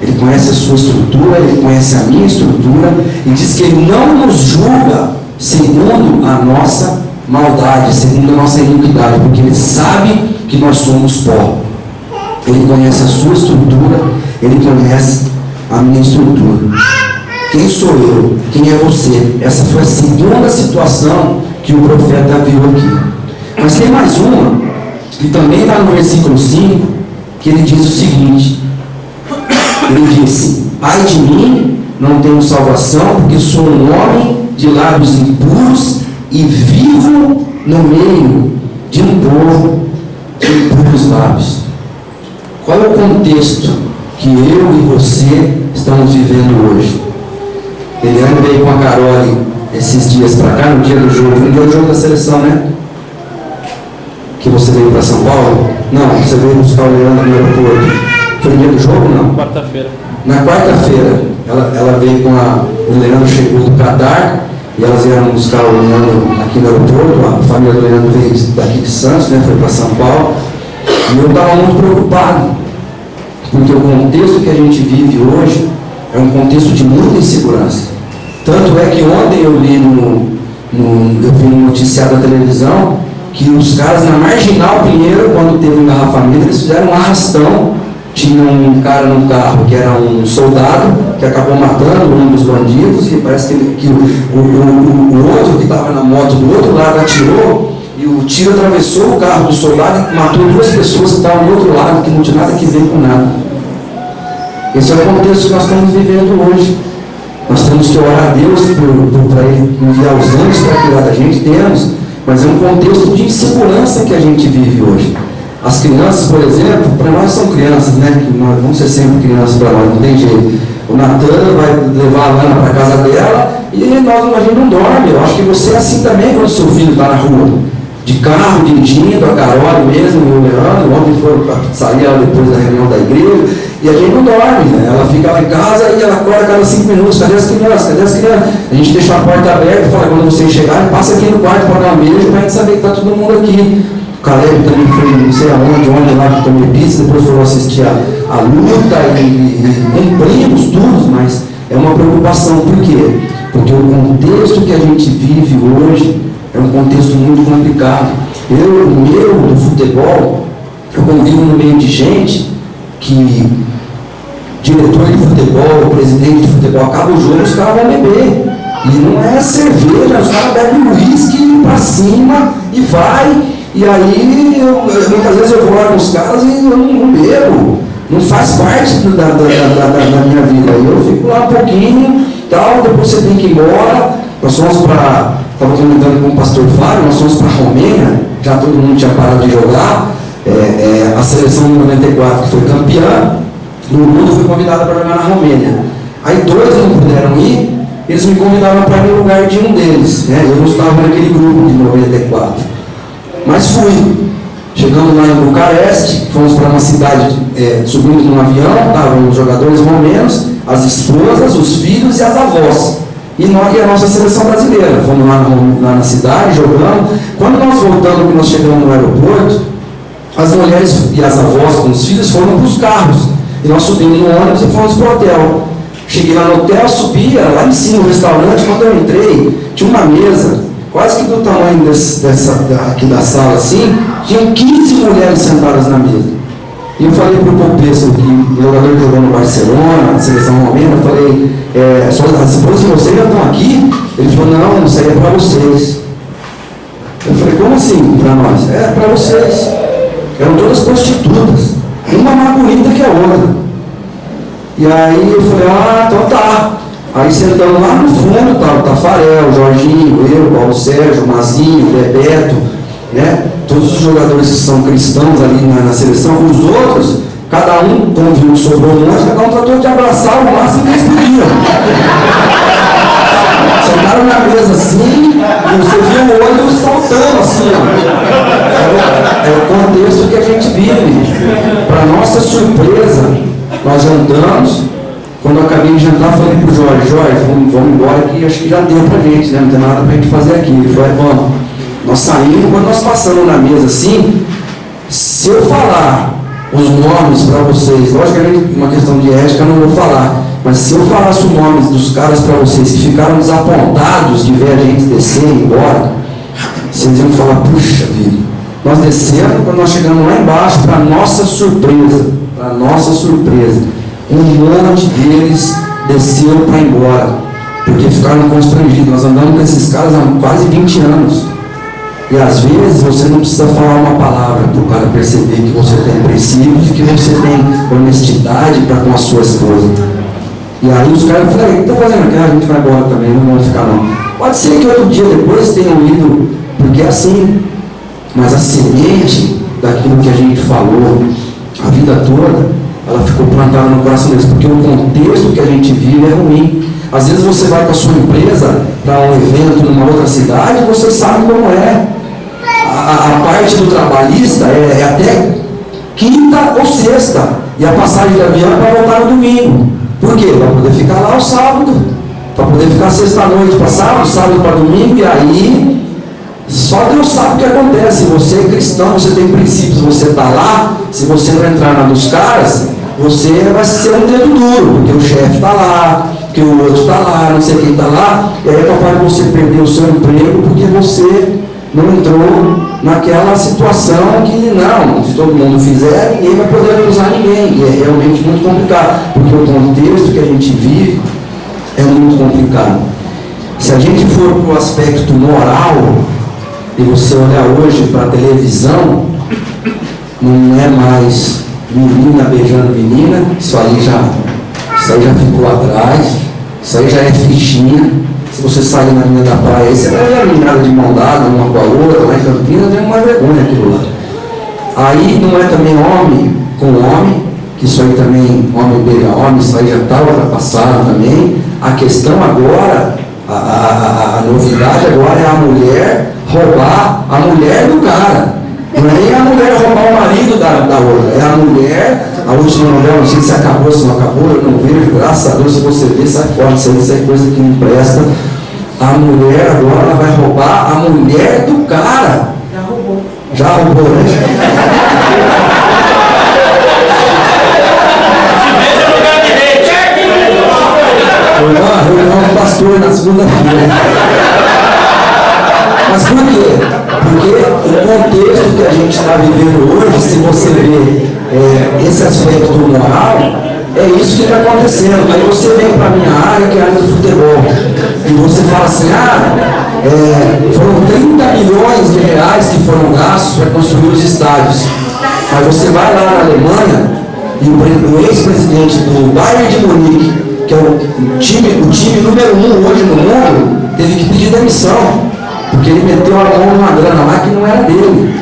Ele conhece a sua estrutura, Ele conhece a minha estrutura, e diz que Ele não nos julga segundo a nossa maldade, segundo a nossa iniquidade, porque Ele sabe que nós somos pó. Ele conhece a sua estrutura, Ele conhece a minha estrutura. Quem sou eu? Quem é você? Essa foi a segunda situação que o profeta viu aqui. Mas tem mais uma, que também está no versículo 5, que ele diz o seguinte: ele disse: ai de mim, não tenho salvação, porque sou um homem de lábios impuros e vivo no meio de um povo de impuros lábios. Qual é o contexto que eu e você estamos vivendo hoje? Eliane veio com a Carol esses dias para cá, no dia do jogo, no dia do jogo da seleção, né? Que você veio para São Paulo? Não, você veio buscar o Leandro no aeroporto. Foi no dia do jogo, não? Quarta-feira. Na quarta-feira, ela veio com o Leandro, chegou do Catar, e elas vieram buscar o Leandro aqui no aeroporto. A família do Leandro veio daqui de Santos, né? Foi para São Paulo. E eu estava muito preocupado, porque o contexto que a gente vive hoje é um contexto de muita insegurança. Tanto é que ontem eu li eu vi no noticiário da televisão que os caras na Marginal Pinheiro, quando teve um engarrafamento, eles fizeram um arrastão, tinha um cara no carro que era um soldado, que acabou matando um dos bandidos, e parece que o outro que estava na moto do outro lado atirou, e o tiro atravessou o carro do soldado e matou 2 pessoas que estavam do outro lado, que não tinha nada a ver com nada. Esse é o contexto que nós estamos vivendo hoje. Nós temos que orar a Deus para Ele enviar os anjos para cuidar da gente, temos, mas é um contexto de insegurança que a gente vive hoje. As crianças, por exemplo, para nós são crianças, né? Que nós vamos ser sempre crianças para nós, não tem jeito. O Natan vai levar a Lana para a casa dela e a gente não dorme. Eu acho que você é assim também quando o seu filho está na rua. De carro, dirigindo, a Carol mesmo, e o Leandro, ontem foram para a pizzaria depois da reunião da igreja, e a gente não dorme, né? Ela fica lá em casa e ela acorda a cada 5 minutos, cadê as crianças? Cadê as crianças? A gente deixa a porta aberta e fala, quando vocês chegarem, passa aqui no quarto para dar um beijo, para a gente saber que está todo mundo aqui. O Caleb também foi, não sei aonde lá para comer pizza, depois foram assistir a luta e cumprimos tudo, mas é uma preocupação. Por quê? Porque o contexto que a gente vive hoje é um contexto muito complicado. Eu do futebol, eu convivo no meio de gente que diretor de futebol, presidente de futebol, acaba o jogo, os caras vão beber. E não é cerveja, os caras bebem uísque pra cima e vai. E aí, muitas vezes eu vou lá com os caras e eu não bebo. Não faz parte da minha vida. E eu fico lá um pouquinho, tal, depois você tem que ir embora. Nós fomos para, estava comentando com o pastor Fábio, nós fomos para a Romênia, já todo mundo tinha parado de jogar. A seleção de 94, que foi campeã do mundo, foi convidada para jogar na Romênia. Aí 2 não puderam ir, eles me convidaram para ir no lugar de um deles, né? Eu não estava naquele grupo de 94, mas fui. Chegamos lá em Bucareste, fomos para uma cidade, subimos num avião, estavam os jogadores romenos, as esposas, os filhos e as avós. E nós e a nossa seleção brasileira. Fomos lá na cidade, jogando. Quando nós voltamos, que nós chegamos no aeroporto, as mulheres e as avós com os filhos foram para os carros. E nós subimos no ônibus e fomos para o hotel. Cheguei lá no hotel, subi, era lá em cima no restaurante. Quando eu entrei, tinha uma mesa, quase que do tamanho aqui da sala assim, tinham 15 mulheres sentadas na mesa. E eu falei para o Popesco, que o jogador que jogou no Barcelona, na seleção romena, eu falei, as esposas de vocês já estão aqui? Ele falou, não, isso aí é para vocês. Eu falei, como assim para nós? É para vocês. Eram todas prostitutas, uma mais bonita que a outra. E aí eu falei, então tá. Aí sentamos lá no fundo, tá o Tafarel, o Jorginho, eu, o Paulo Sérgio, o Mazinho, o Bebeto, né? Todos os jogadores que são cristãos ali na seleção, os outros, cada um, como viu que sobrou um monte, cada um tratou de abraçar o máximo que eles podiam. Sentaram na mesa assim, e você viu o olho saltando assim, ó. É o contexto que a gente vive. Para nossa surpresa, nós jantamos. Quando eu acabei de jantar, falei pro Jorge, vamos embora que acho que já deu pra gente, né? Não tem nada pra gente fazer aqui. Ele falou, vamos. Nós saímos, quando nós passamos na mesa assim, se eu falar os nomes para vocês, logicamente uma questão de ética eu não vou falar, mas se eu falasse os nomes dos caras para vocês que ficaram desapontados de ver a gente descer e ir embora, vocês iam falar, puxa vida, nós descemos, quando nós chegamos lá embaixo, para nossa surpresa, um monte deles desceu para ir embora, porque ficaram constrangidos. Nós andamos com esses caras há quase 20 anos. E às vezes você não precisa falar uma palavra para o cara perceber que você tem princípios e que você tem honestidade para com a sua esposa. E aí os caras falam, o que está fazendo aqui? A gente vai embora também, não vamos ficar não. Pode ser que outro dia depois tenham ido, porque é assim. Mas a semente daquilo que a gente falou a vida toda, ela ficou plantada no coração deles, porque o contexto que a gente vive é ruim. Às vezes você vai com a sua empresa para um evento numa outra cidade e você sabe como é. A parte do trabalhista é até quinta ou sexta, e a passagem de avião é para voltar no domingo. Por quê? Para poder ficar lá o sábado, para poder ficar sexta-noite para sábado para domingo, e aí só Deus sabe o que acontece. Você é cristão, você tem princípios, você está lá, se você não entrar na dos caras, você vai ser um dedo duro, porque o chefe está lá, porque o outro está lá, não sei quem está lá, e aí é capaz de você perder o seu emprego porque você não entrou naquela situação que, não, se todo mundo fizer, ninguém vai poder acusar ninguém. E é realmente muito complicado, porque o contexto que a gente vive é muito complicado. Se a gente for para o aspecto moral, e você olhar hoje para a televisão, não é mais menina beijando menina, isso aí já ficou atrás, isso aí já é fichinha. Se você sair na linha da praia, você vai ver a menina de mão dada, uma com a outra, lá em Campinas, é uma vergonha aquilo lá. Aí não é também homem com homem, que isso aí também, homem beija homem, isso aí já está ultrapassado também. A questão agora, a novidade agora é a mulher roubar a mulher do cara. Não é nem a mulher roubar o marido da outra, é a mulher, a última novela, não sei se acabou, se não acabou, eu não vejo, graças a Deus, se você ver, sai fora, isso é coisa que não presta. A mulher agora ela vai roubar a mulher do cara. Já roubou, né? Foi uma reunião do pastor na segunda-feira. Mas por quê? Porque o contexto que a gente está vivendo hoje, se você ver esse aspecto moral, é isso que está acontecendo. Aí você vem para a minha área, que é a área do futebol, e você fala assim, foram 30 milhões de reais que foram gastos para construir os estádios. Mas você vai lá na Alemanha, e o ex-presidente do Bayern de Munique, que é o time número 1 hoje no mundo, teve que pedir demissão. Porque ele meteu a mão numa grana lá que não era dele.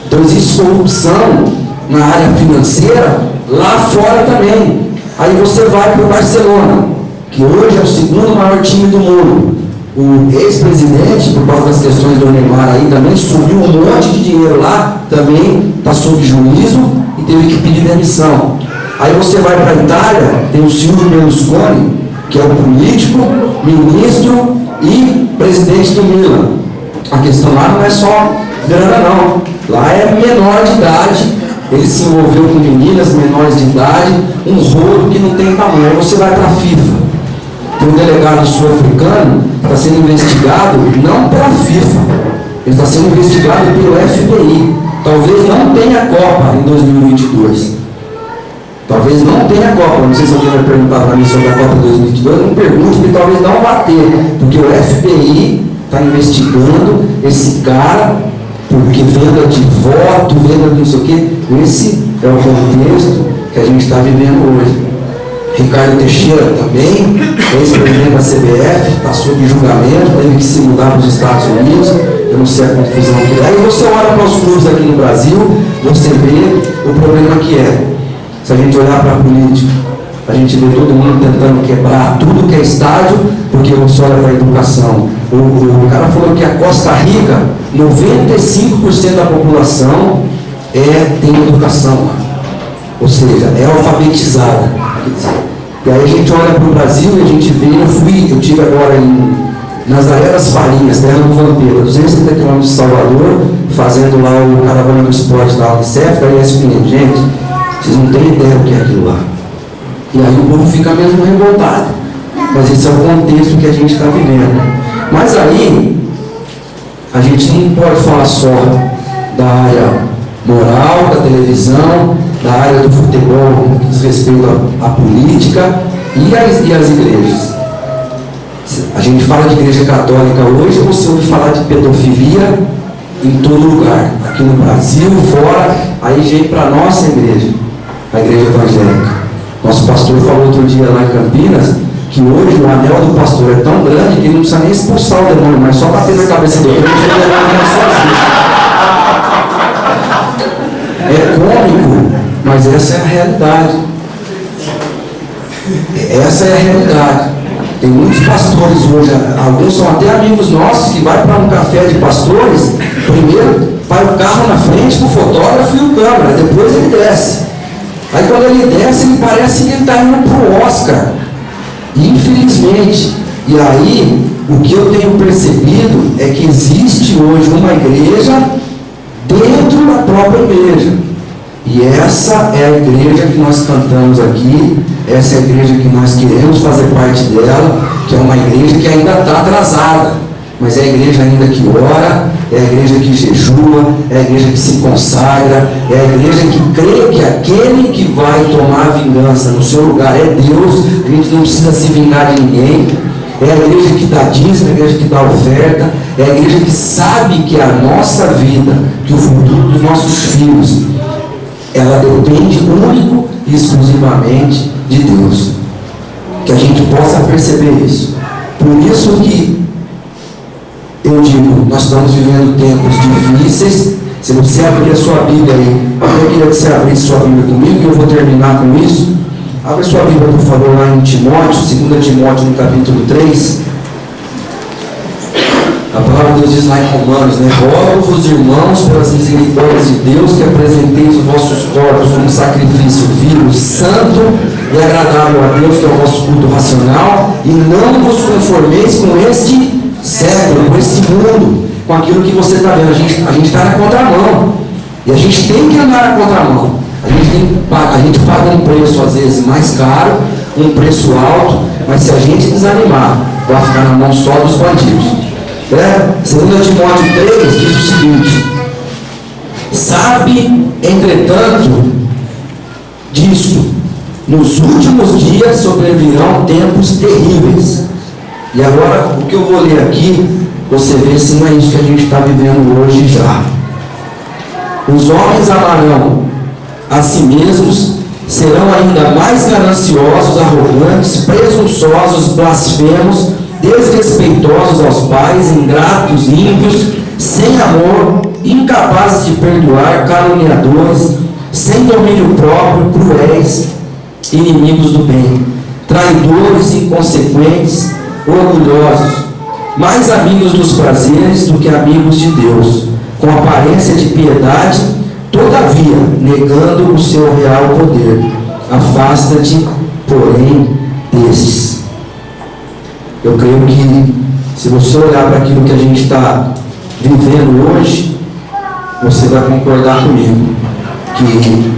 Então existe corrupção na área financeira lá fora também. Aí você vai para o Barcelona, que hoje é o segundo maior time do mundo. O ex-presidente, por causa das questões do Neymar aí, também subiu um monte de dinheiro lá, também está sob juízo e teve que pedir demissão. Aí você vai para a Itália, tem o Silvio Berlusconi, que é o político, ministro e presidente do Milan. A questão lá não é só grana não, lá é menor de idade, ele se envolveu com meninas menores de idade, um rolo que não tem tamanho. Aí você vai para a FIFA, tem um delegado sul-africano que está sendo investigado não pela FIFA, ele está sendo investigado pelo FBI, talvez não tenha Copa em 2022, talvez não tenha Copa, não sei se alguém vai perguntar para mim sobre a Copa 2022, não pergunte, porque talvez não vá ter, porque o FBI está investigando esse cara, porque venda de voto, venda de não sei o quê. Esse é o contexto que a gente está vivendo hoje. Ricardo Teixeira também, ex-presidente da CBF, está sob julgamento, teve que se mudar para os Estados Unidos, eu não sei a confusão que é. Aí você olha para os clubes aqui no Brasil, você vê o problema que é. Se a gente olhar para a política, a gente vê todo mundo tentando quebrar tudo que é estádio, porque você olha para a educação. O cara falou que a Costa Rica, 95% da população tem educação lá. Ou seja, é alfabetizada. E aí a gente olha para o Brasil e a gente vê, eu tive agora em Nazaré das Farinhas, terra do Vampiro, 230 km de Salvador, fazendo lá o Caravana do Esporte da Unicef, da ESPN. Gente, vocês não têm ideia do que é aquilo lá. E aí o povo fica mesmo revoltado. Mas esse é o contexto que a gente está vivendo. Mas aí, a gente não pode falar só da área moral, da televisão, da área do futebol, que diz respeito à política e às igrejas. A gente fala de igreja católica hoje, você ouve falar de pedofilia em todo lugar. Aqui no Brasil, fora, aí vem para a nossa igreja, a igreja evangélica. Nosso pastor falou outro dia lá em Campinas, que hoje o anel do pastor é tão grande que ele não precisa nem expulsar o demônio, mas só bater na cabeça do crente e levar o sozinho. É cômico, mas essa é a realidade. Essa é a realidade. Tem muitos pastores hoje, alguns são até amigos nossos, que vai para um café de pastores, primeiro vai o carro na frente com o fotógrafo e o câmera, depois ele desce. Aí quando ele desce, ele parece que ele está indo para o Oscar. Infelizmente. E aí, o que eu tenho percebido é que existe hoje uma igreja dentro da própria igreja. E essa é a igreja que nós cantamos aqui, essa é a igreja que nós queremos fazer parte dela, que é uma igreja que ainda está atrasada, mas é a igreja ainda que ora, é a igreja que jejua, é a igreja que se consagra, é a igreja que crê que aquele que vai tomar a vingança no seu lugar é Deus. A gente não precisa se vingar de ninguém. É a igreja que dá dízimo, é a igreja que dá oferta, é a igreja que sabe que a nossa vida, que o futuro dos nossos filhos, ela depende único e exclusivamente de Deus. Que a gente possa perceber isso. Por isso que eu digo, nós estamos vivendo tempos difíceis. Se você abrir a sua Bíblia aí, eu queria que você abrisse sua Bíblia comigo, e eu vou terminar com isso. Abre sua Bíblia, por favor, lá em Timóteo, 2 Timóteo, no capítulo 3. A palavra de Deus diz lá em Romanos, né? Rogo-vos, irmãos, pelas misericórdias de Deus, que apresenteis os vossos corpos como sacrifício vivo, santo e agradável a Deus, que é o vosso culto racional, e não vos conformeis com este século, com este mundo, com aquilo que você está vendo. A gente está na contramão, e a gente tem que andar na contramão. A gente paga um preço às vezes mais caro, um preço alto, mas se a gente desanimar, vai ficar na mão só dos bandidos. 2 Timóteo 3 diz o seguinte: sabe, entretanto, disto, nos últimos dias sobrevirão tempos terríveis. E agora, o que eu vou ler aqui, você vê se não é isso que a gente está vivendo hoje já. Os homens amarão a si mesmos, serão ainda mais gananciosos, arrogantes, presunçosos, blasfemos, desrespeitosos aos pais, ingratos, ímpios, sem amor, incapazes de perdoar, caluniadores, sem domínio próprio, cruéis, inimigos do bem, traidores, inconsequentes, orgulhosos, mais amigos dos prazeres do que amigos de Deus, com aparência de piedade, todavia, negando o seu real poder. Afasta-te, porém, desses. Eu creio que, se você olhar para aquilo que a gente está vivendo hoje, você vai concordar comigo que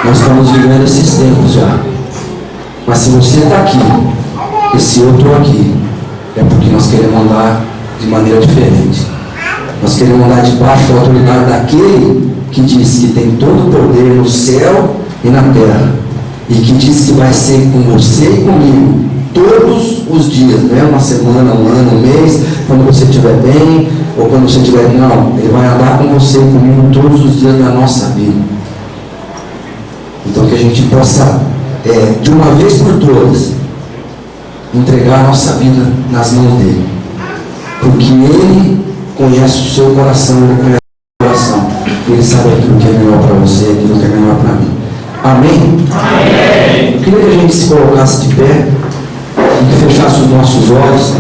nós estamos vivendo esses tempos já. Mas se você está aqui, e se eu estou aqui, é porque nós queremos andar de maneira diferente. Nós queremos andar debaixo da autoridade daquele que diz que tem todo o poder no céu e na terra, e que diz que vai ser com você e comigo todos os dias, não é uma semana, um ano, um mês, quando você estiver bem, ou quando você estiver, não, ele vai andar com você e comigo todos os dias da nossa vida. Então que a gente possa, de uma vez por todas, entregar a nossa vida nas mãos dele, porque ele conhece o seu coração, ele conhece o seu coração, ele sabe aquilo que é melhor para você, aquilo que é melhor para mim. Amém? Amém. Eu queria que a gente se colocasse de pé e que fechasse os nossos olhos.